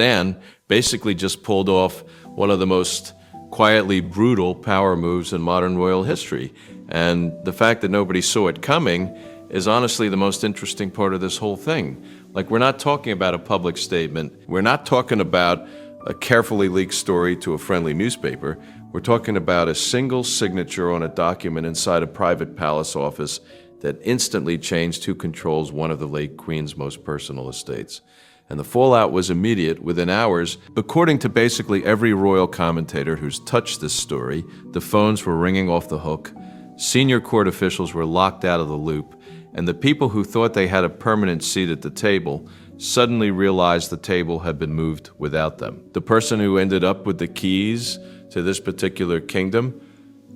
Anne basically just pulled off one of the most quietly brutal power moves in modern royal history. And the fact that nobody saw it coming is honestly the most interesting part of this whole thing. Like, we're not talking about a public statement. We're not talking about a carefully leaked story to a friendly newspaper. We're talking about a single signature on a document inside a private palace office that instantly changed who controls one of the late Queen's most personal estates. And the fallout was immediate, within hours. According to basically every royal commentator who's touched this story, the phones were ringing off the hook, senior court officials were locked out of the loop, and the people who thought they had a permanent seat at the table suddenly realized the table had been moved without them. The person who ended up with the keys to this particular kingdom,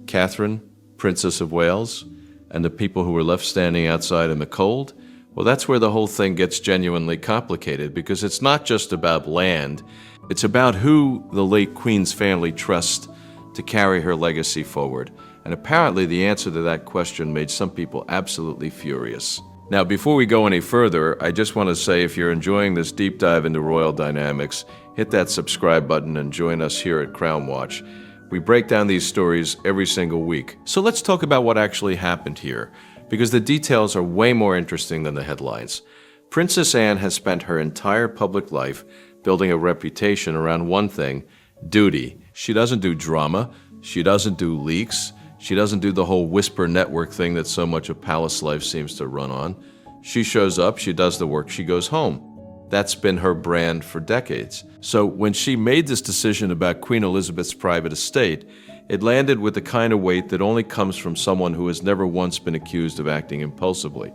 Catherine, Princess of Wales, and the people who were left standing outside in the cold, well, that's where the whole thing gets genuinely complicated, because it's not just about land. It's about who the late Queen's family trusts to carry her legacy forward. And apparently the answer to that question made some people absolutely furious. Now, before we go any further, I just want to say, if you're enjoying this deep dive into royal dynamics, hit that subscribe button and join us here at Crown Watch. We break down these stories every single week. So let's talk about what actually happened here, because the details are way more interesting than the headlines. Princess Anne has spent her entire public life building a reputation around one thing: duty. She doesn't do drama. She doesn't do leaks. She doesn't do the whole whisper network thing that so much of palace life seems to run on. She shows up, she does the work, she goes home. That's been her brand for decades. So when she made this decision about Queen Elizabeth's private estate, it landed with the kind of weight that only comes from someone who has never once been accused of acting impulsively.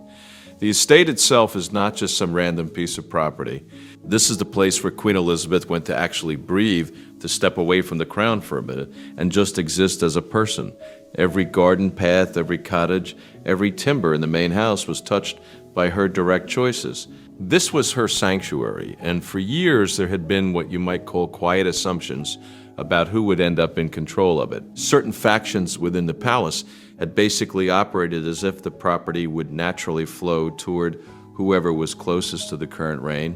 The estate itself is not just some random piece of property. This is the place where Queen Elizabeth went to actually breathe, to step away from the crown for a minute, and just exist as a person. Every garden path, every cottage, every timber in the main house was touched by her direct choices. This was her sanctuary, and for years there had been what you might call quiet assumptions about who would end up in control of it. Certain factions within the palace had basically operated as if the property would naturally flow toward whoever was closest to the current reign.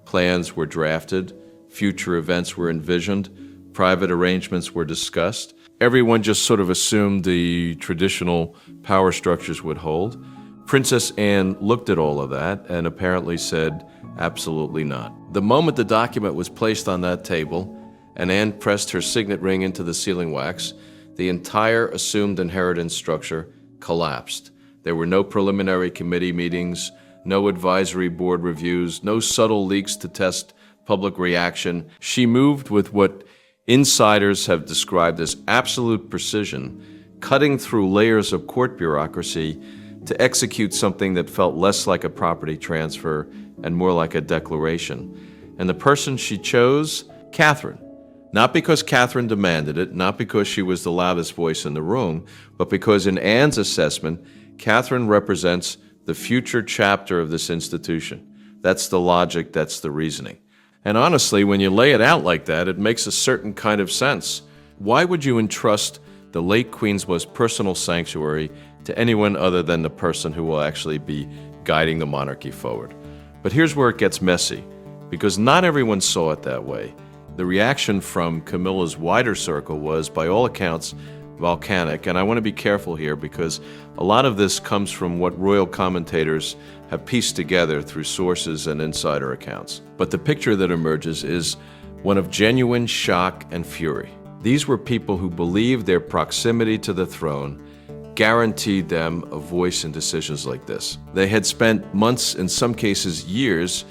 Plans were drafted, future events were envisioned, private arrangements were discussed. Everyone just sort of assumed the traditional power structures would hold. Princess Anne looked at all of that and apparently said, absolutely not. The moment the document was placed on that table and Anne pressed her signet ring into the sealing wax, the entire assumed inheritance structure collapsed. There were no preliminary committee meetings, no advisory board reviews, no subtle leaks to test public reaction. She moved with what insiders have described as absolute precision, cutting through layers of court bureaucracy to execute something that felt less like a property transfer and more like a declaration. And the person she chose? Catherine. Not because Catherine demanded it, not because she was the loudest voice in the room, but because in Anne's assessment, Catherine represents the future chapter of this institution. That's the logic, that's the reasoning. And honestly, when you lay it out like that, it makes a certain kind of sense. Why would you entrust the late Queen's most personal sanctuary to anyone other than the person who will actually be guiding the monarchy forward? But here's where it gets messy, because not everyone saw it that way. The reaction from Camilla's wider circle was, by all accounts, volcanic, and I want to be careful here because a lot of this comes from what royal commentators have pieced together through sources and insider accounts. But the picture that emerges is one of genuine shock and fury. These were people who believed their proximity to the throne guaranteed them a voice in decisions like this. They had spent months, in some cases years,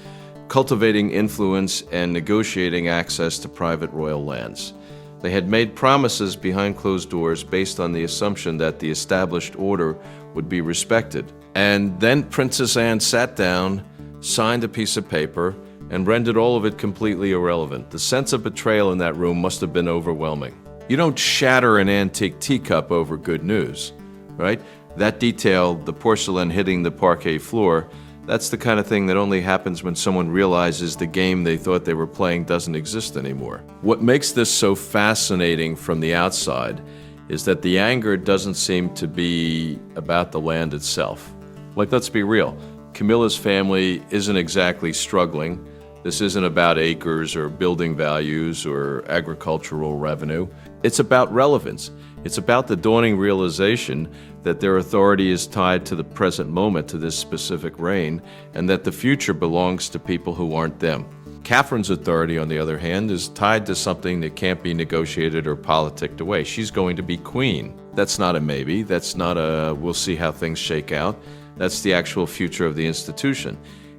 cultivating influence and negotiating access to private royal lands. They had made promises behind closed doors based on the assumption that the established order would be respected. And then Princess Anne sat down, signed a piece of paper, and rendered all of it completely irrelevant. The sense of betrayal in that room must have been overwhelming. You don't shatter an antique teacup over good news, right? That detail, the porcelain hitting the parquet floor, that's the kind of thing that only happens when someone realizes the game they thought they were playing doesn't exist anymore. What makes this so fascinating from the outside is that the anger doesn't seem to be about the land itself. Like, let's be real, Camilla's family isn't exactly struggling. This isn't about acres or building values or agricultural revenue. It's about relevance. It's about the dawning realization that their authority is tied to the present moment, to this specific reign, and that the future belongs to people who aren't them. Catherine's authority, on the other hand, is tied to something that can't be negotiated or politicked away. She's going to be queen. That's not a maybe. That's not a we'll see how things shake out. That's the actual future of the institution.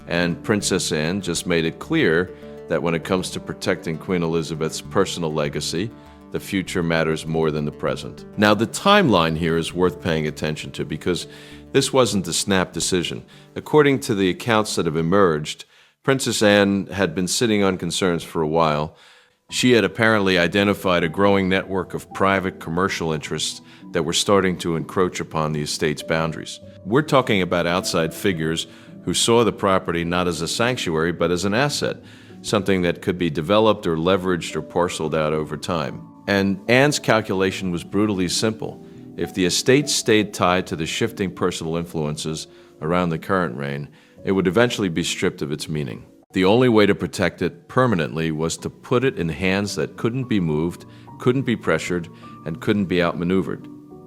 And Princess Anne just made it clear that when it comes to protecting Queen Elizabeth's personal legacy, the future matters more than the present. Now, the timeline here is worth paying attention to because this wasn't a snap decision. According to the accounts that have emerged, Princess Anne had been sitting on concerns for a while. She had apparently identified a growing network of private commercial interests that were starting to encroach upon the estate's boundaries. We're talking about outside figures who saw the property not as a sanctuary but as an asset, something that could be developed or leveraged or parceled out over time. And Anne's calculation was brutally simple. If the estate stayed tied to the shifting personal influences around the current reign, it would eventually be stripped of its meaning. The only way to protect it permanently was to put it in hands that couldn't be moved, couldn't be pressured, and couldn't be outmaneuvered.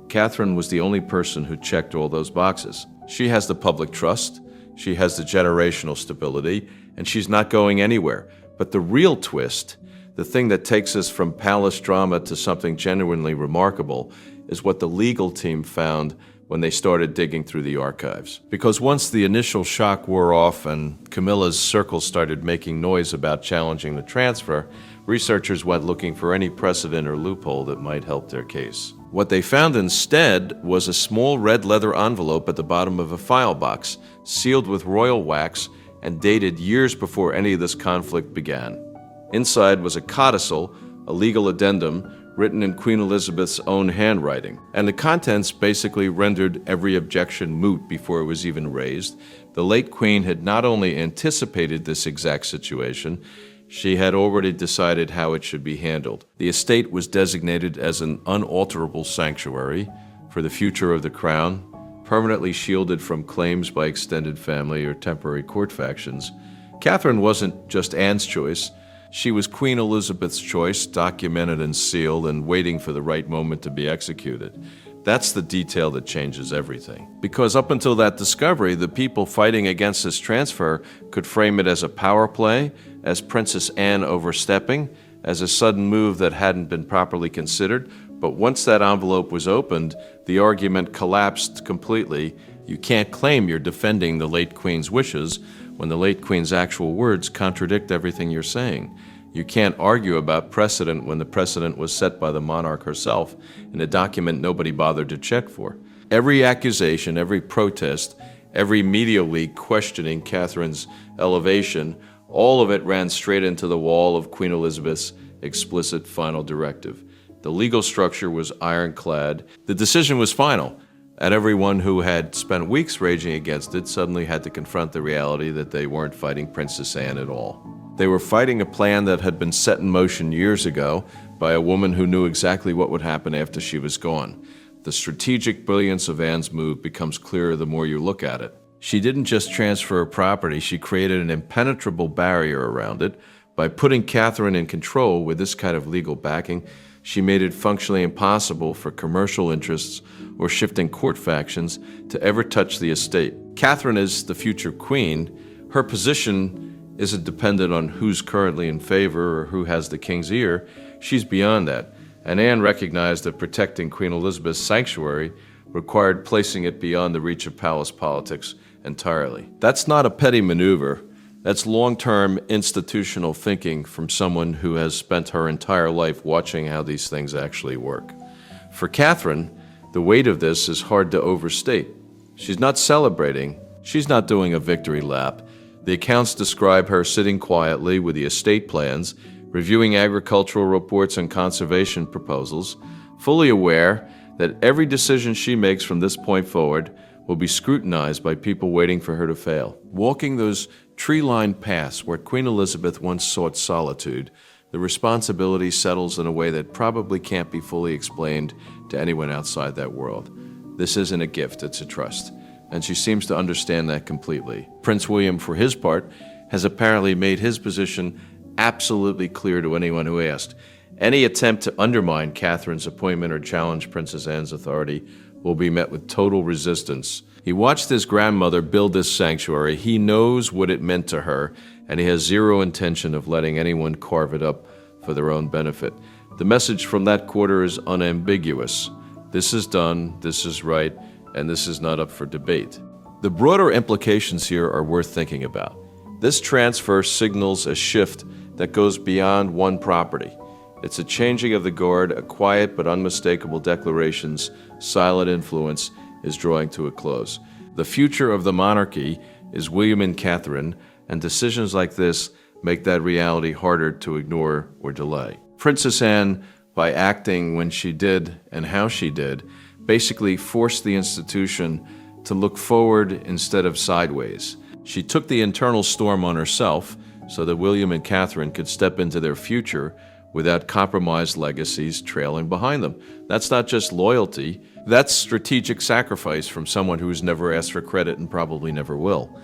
Catherine was the only person who checked all those boxes. She has the public trust, she has the generational stability, and she's not going anywhere. But the real twist, the thing that takes us from palace drama to something genuinely remarkable, is what the legal team found when they started digging through the archives. Because once the initial shock wore off and Camilla's circles started making noise about challenging the transfer, researchers went looking for any precedent or loophole that might help their case. What they found instead was a small red leather envelope at the bottom of a file box, sealed with royal wax and dated years before any of this conflict began. Inside was a codicil, a legal addendum, written in Queen Elizabeth's own handwriting, and the contents basically rendered every objection moot before it was even raised. The late Queen had not only anticipated this exact situation, she had already decided how it should be handled. The estate was designated as an unalterable sanctuary for the future of the crown, permanently shielded from claims by extended family or temporary court factions. Catherine wasn't just Anne's choice. She was Queen Elizabeth's choice, documented and sealed and waiting for the right moment to be executed. That's the detail that changes everything. Because up until that discovery, the people fighting against this transfer could frame it as a power play, as Princess Anne overstepping, as a sudden move that hadn't been properly considered. But once that envelope was opened, the argument collapsed completely. You can't claim you're defending the late Queen's wishes when the late Queen's actual words contradict everything you're saying. You can't argue about precedent when the precedent was set by the monarch herself in a document nobody bothered to check for. Every accusation, every protest, every media leak questioning Catherine's elevation, all of it ran straight into the wall of Queen Elizabeth's explicit final directive. The legal structure was ironclad. The decision was final, and everyone who had spent weeks raging against it suddenly had to confront the reality that they weren't fighting Princess Anne at all. They were fighting a plan that had been set in motion years ago by a woman who knew exactly what would happen after she was gone. The strategic brilliance of Anne's move becomes clearer the more you look at it. She didn't just transfer a property, she created an impenetrable barrier around it. By putting Catherine in control with this kind of legal backing, she made it functionally impossible for commercial interests or shifting court factions to ever touch the estate. Catherine is the future queen. Her position isn't dependent on who's currently in favor or who has the king's ear. She's beyond that. And Anne recognized that protecting Queen Elizabeth's sanctuary required placing it beyond the reach of palace politics entirely. That's not a petty maneuver. That's long-term institutional thinking from someone who has spent her entire life watching how these things actually work. For Catherine, the weight of this is hard to overstate. She's not celebrating. She's not doing a victory lap. The accounts describe her sitting quietly with the estate plans, reviewing agricultural reports and conservation proposals, fully aware that every decision she makes from this point forward will be scrutinized by people waiting for her to fail. Walking those tree-lined paths where Queen Elizabeth once sought solitude, the responsibility settles in a way that probably can't be fully explained to anyone outside that world. This isn't a gift, it's a trust. And she seems to understand that completely. Prince William, for his part, has apparently made his position absolutely clear to anyone who asked. Any attempt to undermine Catherine's appointment or challenge Princess Anne's authority will be met with total resistance. He watched his grandmother build this sanctuary. He knows what it meant to her, and he has zero intention of letting anyone carve it up for their own benefit. The message from that quarter is unambiguous. This is done, this is right, and this is not up for debate. The broader implications here are worth thinking about. This transfer signals a shift that goes beyond one property. It's a changing of the guard, a quiet but unmistakable declaration's silent influence is drawing to a close. The future of the monarchy is William and Catherine, and decisions like this make that reality harder to ignore or delay. Princess Anne, by acting when she did and how she did, basically forced the institution to look forward instead of sideways. She took the internal storm on herself so that William and Catherine could step into their future without compromised legacies trailing behind them. That's not just loyalty, that's strategic sacrifice from someone who's never asked for credit and probably never will.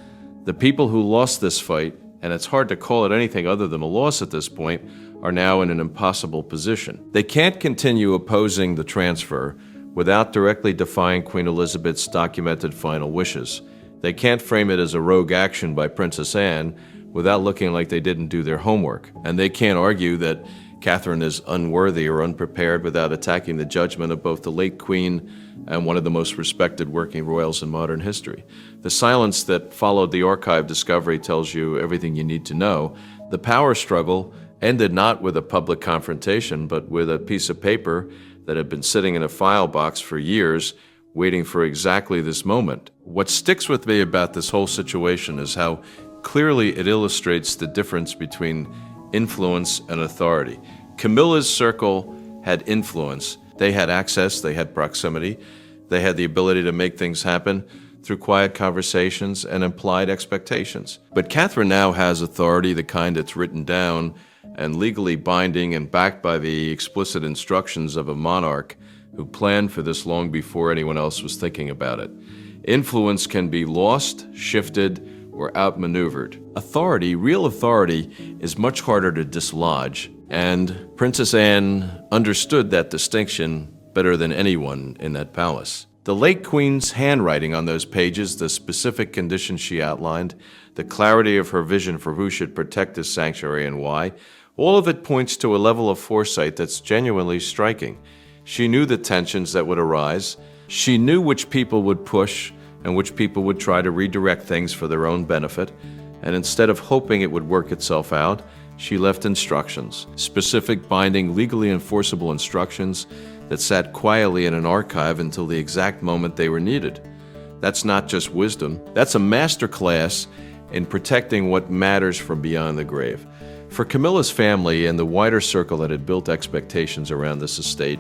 The people who lost this fight, and it's hard to call it anything other than a loss at this point, are now in an impossible position. They can't continue opposing the transfer without directly defying Queen Elizabeth's documented final wishes. They can't frame it as a rogue action by Princess Anne without looking like they didn't do their homework. And they can't argue that Catherine is unworthy or unprepared without attacking the judgment of both the late Queen and one of the most respected working royals in modern history. The silence that followed the archive discovery tells you everything you need to know. The power struggle ended not with a public confrontation, but with a piece of paper that had been sitting in a file box for years, waiting for exactly this moment. What sticks with me about this whole situation is how clearly it illustrates the difference between influence and authority. Camilla's circle had influence. They had access, they had proximity, they had the ability to make things happen through quiet conversations and implied expectations. But Catherine now has authority, the kind that's written down and legally binding and backed by the explicit instructions of a monarch who planned for this long before anyone else was thinking about it. Influence can be lost, shifted, or outmaneuvered. Authority, real authority, is much harder to dislodge, and Princess Anne understood that distinction better than anyone in that palace. The late Queen's handwriting on those pages, the specific conditions she outlined, the clarity of her vision for who should protect this sanctuary and why, all of it points to a level of foresight that's genuinely striking. She knew the tensions that would arise. She knew which people would push and which people would try to redirect things for their own benefit, and instead of hoping it would work itself out, she left instructions, specific, binding, legally enforceable instructions that sat quietly in an archive until the exact moment they were needed. That's not just wisdom, that's a master class in protecting what matters from beyond the grave. For Camilla's family and the wider circle that had built expectations around this estate,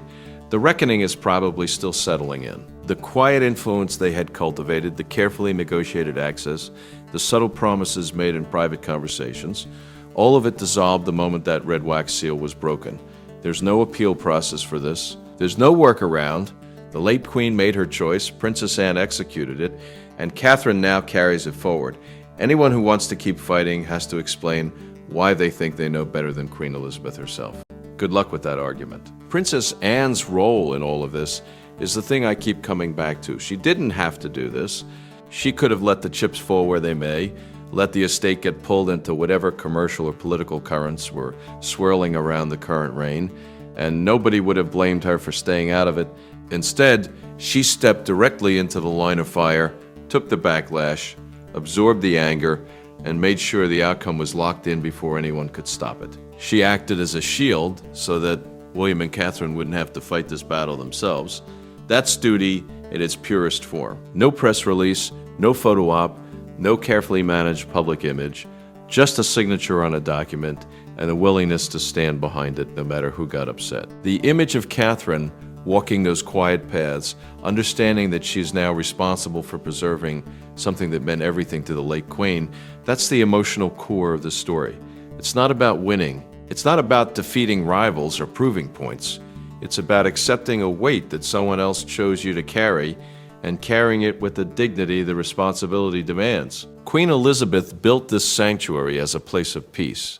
the reckoning is probably still settling in. The quiet influence they had cultivated, the carefully negotiated access, the subtle promises made in private conversations, all of it dissolved the moment that red wax seal was broken. There's no appeal process for this. There's no workaround. The late Queen made her choice, Princess Anne executed it, and Catherine now carries it forward. Anyone who wants to keep fighting has to explain why they think they know better than Queen Elizabeth herself. Good luck with that argument. Princess Anne's role in all of this is the thing I keep coming back to. She didn't have to do this. She could have let the chips fall where they may, let the estate get pulled into whatever commercial or political currents were swirling around the current reign, and nobody would have blamed her for staying out of it. Instead, she stepped directly into the line of fire, took the backlash, absorbed the anger, and made sure the outcome was locked in before anyone could stop it. She acted as a shield so that William and Catherine wouldn't have to fight this battle themselves. That's duty in its purest form. No press release, no photo op, no carefully managed public image, just a signature on a document and a willingness to stand behind it no matter who got upset. The image of Catherine walking those quiet paths, understanding that she's now responsible for preserving something that meant everything to the late Queen, that's the emotional core of the story. It's not about winning. It's not about defeating rivals or proving points. It's about accepting a weight that someone else chose you to carry and carrying it with the dignity the responsibility demands. Queen Elizabeth built this sanctuary as a place of peace.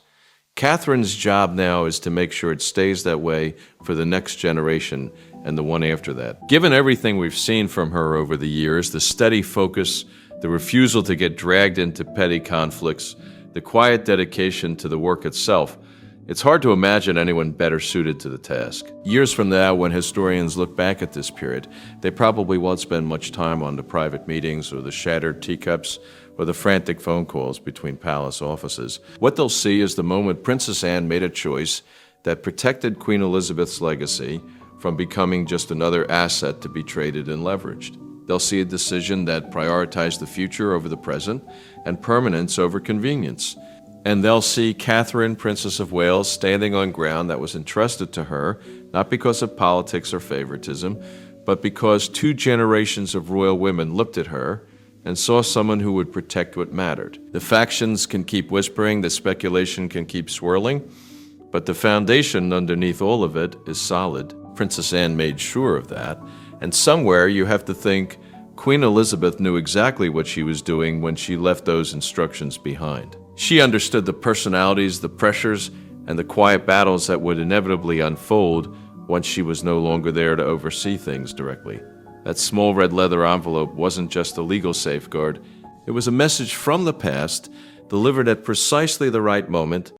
Catherine's job now is to make sure it stays that way for the next generation and the one after that. Given everything we've seen from her over the years, the steady focus, the refusal to get dragged into petty conflicts, the quiet dedication to the work itself, it's hard to imagine anyone better suited to the task. Years from now, when historians look back at this period, they probably won't spend much time on the private meetings or the shattered teacups or the frantic phone calls between palace offices. What they'll see is the moment Princess Anne made a choice that protected Queen Elizabeth's legacy from becoming just another asset to be traded and leveraged. They'll see a decision that prioritized the future over the present and permanence over convenience. And they'll see Catherine, Princess of Wales, standing on ground that was entrusted to her, not because of politics or favoritism, but because 2 generations of royal women looked at her and saw someone who would protect what mattered. The factions can keep whispering, the speculation can keep swirling, but the foundation underneath all of it is solid. Princess Anne made sure of that, and somewhere you have to think Queen Elizabeth knew exactly what she was doing when she left those instructions behind. She understood the personalities, the pressures, and the quiet battles that would inevitably unfold once she was no longer there to oversee things directly. That small red leather envelope wasn't just a legal safeguard. It was a message from the past, delivered at precisely the right moment,